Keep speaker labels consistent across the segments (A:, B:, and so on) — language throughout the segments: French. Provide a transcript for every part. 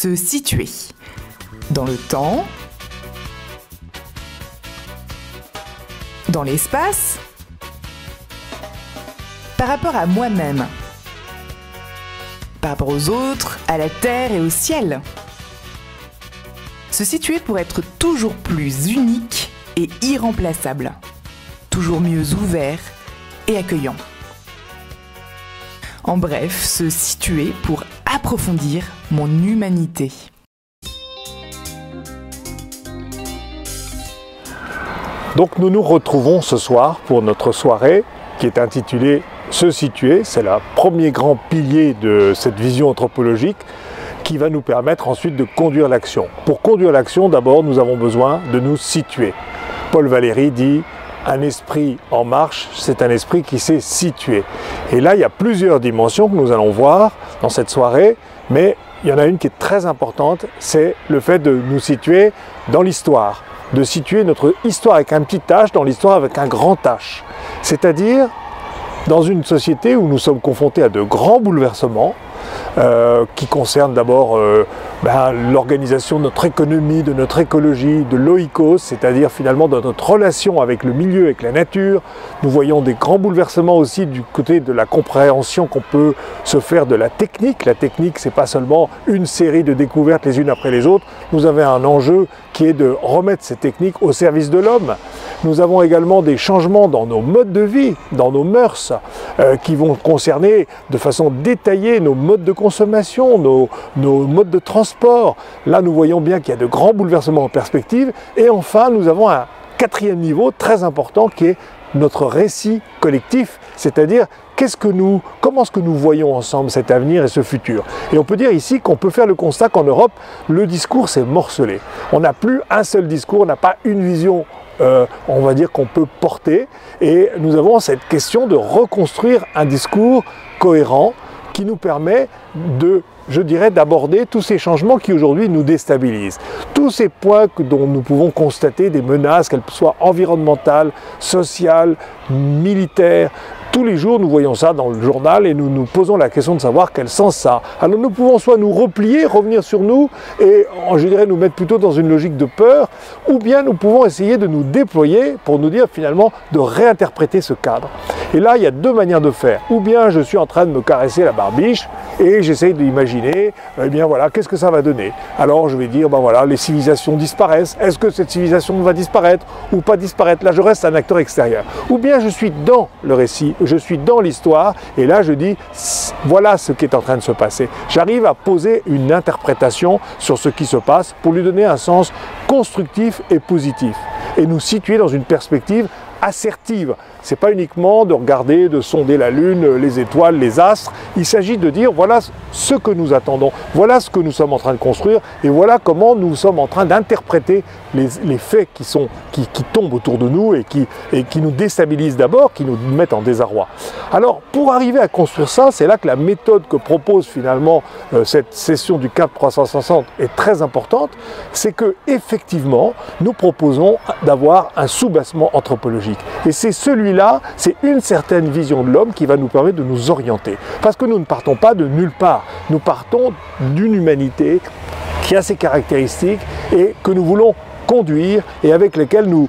A: Se situer dans le temps, dans l'espace, par rapport à moi-même, par rapport aux autres, à la terre et au ciel. Se situer pour être toujours plus unique et irremplaçable, toujours mieux ouvert et accueillant. En bref, se situer pour approfondir mon humanité.
B: Donc nous nous retrouvons ce soir pour notre soirée qui est intitulée « Se situer ». C'est le premier grand pilier de cette vision anthropologique qui va nous permettre ensuite de conduire l'action. Pour conduire l'action, d'abord, nous avons besoin de nous situer. Paul Valéry dit « Un esprit en marche, c'est un esprit qui s'est situé ». Et là, il y a plusieurs dimensions que nous allons voir dans cette soirée, mais il y en a une qui est très importante, c'est le fait de nous situer dans l'histoire, de situer notre histoire avec un petit h dans l'histoire avec un grand H. C'est-à-dire dans une société où nous sommes confrontés à de grands bouleversements, qui concerne d'abord l'organisation de notre économie, de notre écologie, de l'oikos, c'est-à-dire finalement de notre relation avec le milieu, avec la nature. Nous voyons des grands bouleversements aussi du côté de la compréhension qu'on peut se faire de la technique. La technique, c'est pas seulement une série de découvertes les unes après les autres. Nous avons un enjeu qui est de remettre ces techniques au service de l'homme. Nous avons également des changements dans nos modes de vie, dans nos mœurs, qui vont concerner de façon détaillée nos modes de consommation, nos modes de transport. Là, nous voyons bien qu'il y a de grands bouleversements en perspective. Et enfin, nous avons un quatrième niveau très important qui est notre récit collectif, c'est-à-dire comment est-ce que nous voyons ensemble cet avenir et ce futur. Et on peut dire ici qu'on peut faire le constat qu'en Europe, le discours s'est morcelé. On n'a plus un seul discours, on n'a pas une vision on va dire qu'on peut porter, et nous avons cette question de reconstruire un discours cohérent qui nous permet d'aborder tous ces changements qui aujourd'hui nous déstabilisent. Tous ces points dont nous pouvons constater des menaces, qu'elles soient environnementales, sociales, militaires. Tous les jours, nous voyons ça dans le journal et nous nous posons la question de savoir quel sens ça a. Alors nous pouvons soit nous replier, revenir sur nous et, je dirais, nous mettre plutôt dans une logique de peur, ou bien nous pouvons essayer de nous déployer pour nous dire finalement de réinterpréter ce cadre. Et là, il y a deux manières de faire. Ou bien je suis en train de me caresser la barbiche et j'essaye d'imaginer, eh bien voilà, qu'est-ce que ça va donner? Alors je vais dire, ben voilà, les civilisations disparaissent. Est-ce que cette civilisation va disparaître ou pas disparaître? Là, je reste un acteur extérieur. Ou bien je suis dans le récit, je suis dans l'histoire, et là je dis, voilà ce qui est en train de se passer. J'arrive à poser une interprétation sur ce qui se passe pour lui donner un sens constructif et positif, et nous situer dans une perspective assertive. C'est pas uniquement de regarder, de sonder la Lune, les étoiles, les astres. Il s'agit de dire voilà ce que nous attendons, voilà ce que nous sommes en train de construire, et voilà comment nous sommes en train d'interpréter les faits qui tombent autour de nous et qui nous déstabilisent d'abord, qui nous mettent en désarroi. Alors pour arriver à construire ça, c'est là que la méthode que propose finalement cette session du CAP 360 est très importante. C'est que effectivement nous proposons d'avoir un soubassement anthropologique, et c'est celui-là, c'est une certaine vision de l'homme qui va nous permettre de nous orienter. Parce que nous ne partons pas de nulle part, nous partons d'une humanité qui a ses caractéristiques et que nous voulons conduire et avec lesquels nous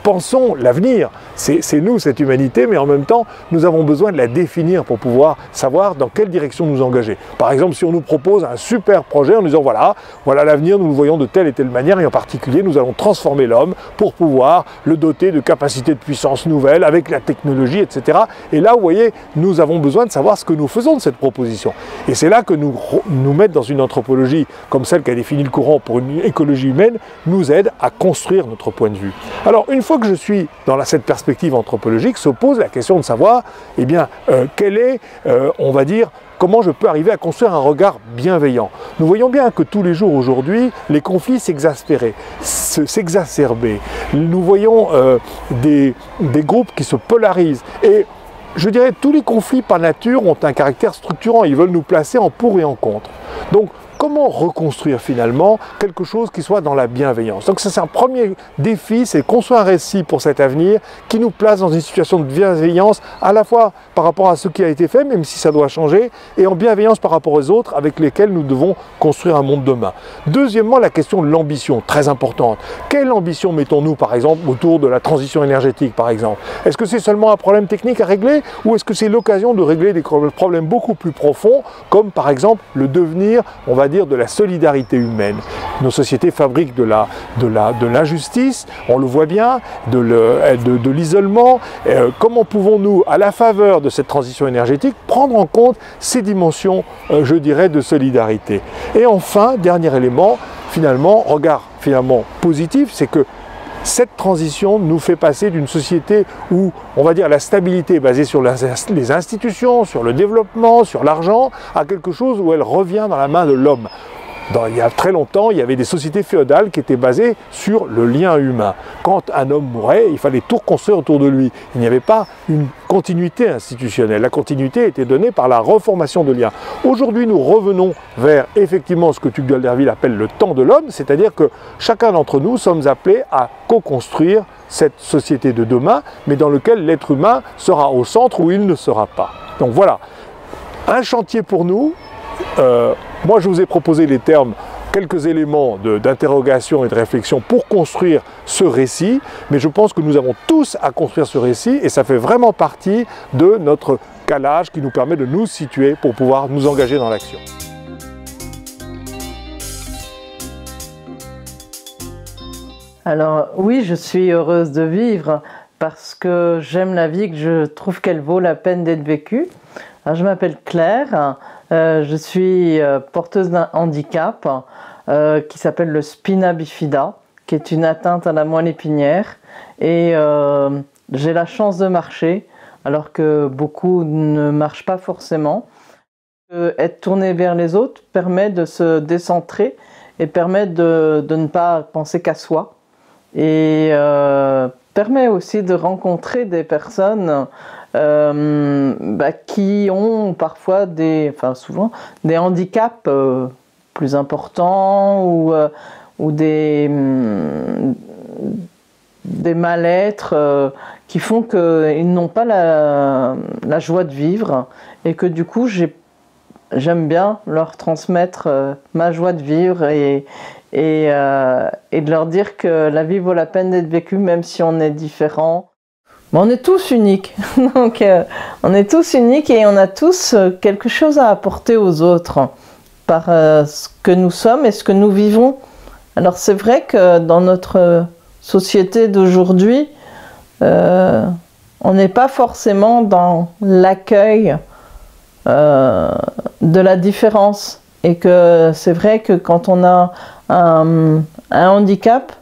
B: pensons l'avenir. C'est nous, cette humanité, mais en même temps, nous avons besoin de la définir pour pouvoir savoir dans quelle direction nous engager. Par exemple, si on nous propose un super projet en nous disant voilà l'avenir, nous le voyons de telle et telle manière, et en particulier, nous allons transformer l'homme pour pouvoir le doter de capacités de puissance nouvelles avec la technologie, etc. Et là, vous voyez, nous avons besoin de savoir ce que nous faisons de cette proposition. Et c'est là que nous mettre dans une anthropologie comme celle qu'a définie le courant pour une écologie humaine, nous aide à construire notre point de vue. Alors, une fois que je suis dans cette perspective anthropologique, se pose la question de savoir, eh bien, quel est, on va dire, comment je peux arriver à construire un regard bienveillant. Nous voyons bien que tous les jours aujourd'hui, les conflits s'exacerber. Nous voyons des groupes qui se polarisent. Et je dirais tous les conflits par nature ont un caractère structurant. Ils veulent nous placer en pour et en contre. Donc, comment reconstruire finalement quelque chose qui soit dans la bienveillance. Donc ça, c'est un premier défi, c'est construire un récit pour cet avenir qui nous place dans une situation de bienveillance à la fois par rapport à ce qui a été fait, même si ça doit changer, et en bienveillance par rapport aux autres avec lesquels nous devons construire un monde demain. Deuxièmement, la question de l'ambition, très importante. Quelle ambition mettons-nous par exemple autour de la transition énergétique par exemple? Est-ce que c'est seulement un problème technique à régler ou est-ce que c'est l'occasion de régler des problèmes beaucoup plus profonds comme par exemple le devenir, on va dire, de la solidarité humaine? Nos sociétés fabriquent de l'injustice, on le voit bien, de l'isolement. Comment pouvons-nous, à la faveur de cette transition énergétique, prendre en compte ces dimensions, je dirais, de solidarité? Et enfin, dernier élément, finalement, regard finalement positif, c'est que cette transition nous fait passer d'une société où, on va dire, la stabilité est basée sur les institutions, sur le développement, sur l'argent, à quelque chose où elle revient dans la main de l'homme. Il y a très longtemps, il y avait des sociétés féodales qui étaient basées sur le lien humain. Quand un homme mourait, il fallait tout reconstruire autour de lui. Il n'y avait pas une continuité institutionnelle. La continuité était donnée par la reformation de liens. Aujourd'hui, nous revenons vers effectivement ce que Tugdual Derville appelle le temps de l'homme, c'est-à-dire que chacun d'entre nous sommes appelés à co-construire cette société de demain, mais dans laquelle l'être humain sera au centre ou il ne sera pas. Donc voilà, un chantier pour nous. Moi, je vous ai proposé les termes, quelques éléments d'interrogation et de réflexion pour construire ce récit, mais je pense que nous avons tous à construire ce récit et ça fait vraiment partie de notre calage qui nous permet de nous situer pour pouvoir nous engager dans l'action.
C: Alors oui, je suis heureuse de vivre parce que j'aime la vie, que je trouve qu'elle vaut la peine d'être vécue. Alors, je m'appelle Claire. Je suis porteuse d'un handicap qui s'appelle le spina bifida, qui est une atteinte à la moelle épinière. Et j'ai la chance de marcher, alors que beaucoup ne marchent pas forcément. Être tourné vers les autres permet de se décentrer et permet de ne pas penser qu'à soi. Et permet aussi de rencontrer des personnes qui ont parfois souvent des handicaps plus importants ou des mal-être qui font qu'ils n'ont pas la joie de vivre et que du coup j'aime bien leur transmettre ma joie de vivre et de leur dire que la vie vaut la peine d'être vécue même si on est différent. Mais on est tous uniques, donc on est tous uniques et on a tous quelque chose à apporter aux autres par ce que nous sommes et ce que nous vivons. Alors c'est vrai que dans notre société d'aujourd'hui, on n'est pas forcément dans l'accueil de la différence et que c'est vrai que quand on a un handicap,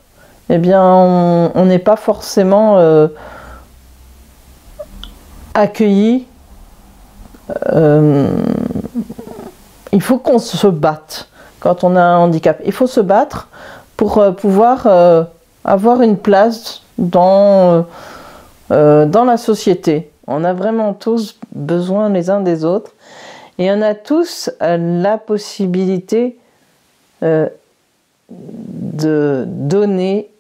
C: eh bien on n'est pas forcément accueilli. Il faut qu'on se batte quand on a un handicap. Il faut se battre pour pouvoir avoir une place dans la société. On a vraiment tous besoin les uns des autres et on a tous la possibilité de donner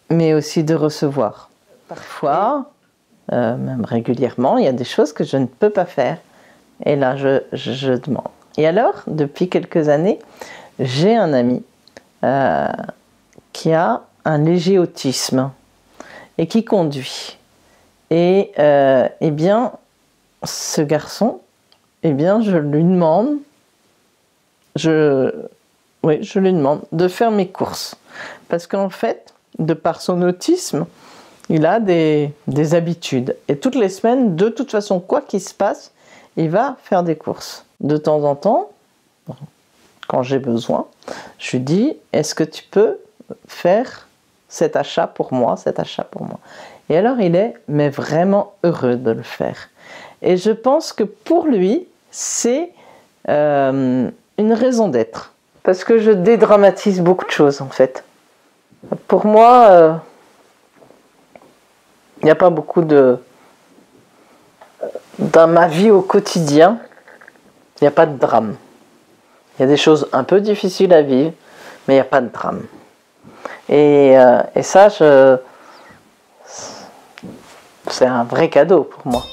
C: mais aussi de recevoir. Parfois, même régulièrement, il y a des choses que je ne peux pas faire. Et là, je demande. Et alors, depuis quelques années, j'ai un ami qui a un léger autisme et qui conduit. Et eh bien, ce garçon, eh bien, je lui demande de faire mes courses. Parce qu'en fait, de par son autisme, il a des habitudes. Et toutes les semaines, de toute façon, quoi qu'il se passe, il va faire des courses. De temps en temps, quand j'ai besoin, je lui dis, est-ce que tu peux faire cet achat pour moi, cet achat pour moi? Et alors il est mais vraiment heureux de le faire. Et je pense que pour lui, c'est une raison d'être. Parce que je dédramatise beaucoup de choses en fait. Pour moi, il n'y a pas beaucoup dans ma vie au quotidien, il n'y a pas de drame. Il y a des choses un peu difficiles à vivre, mais il n'y a pas de drame. Et ça, c'est un vrai cadeau pour moi.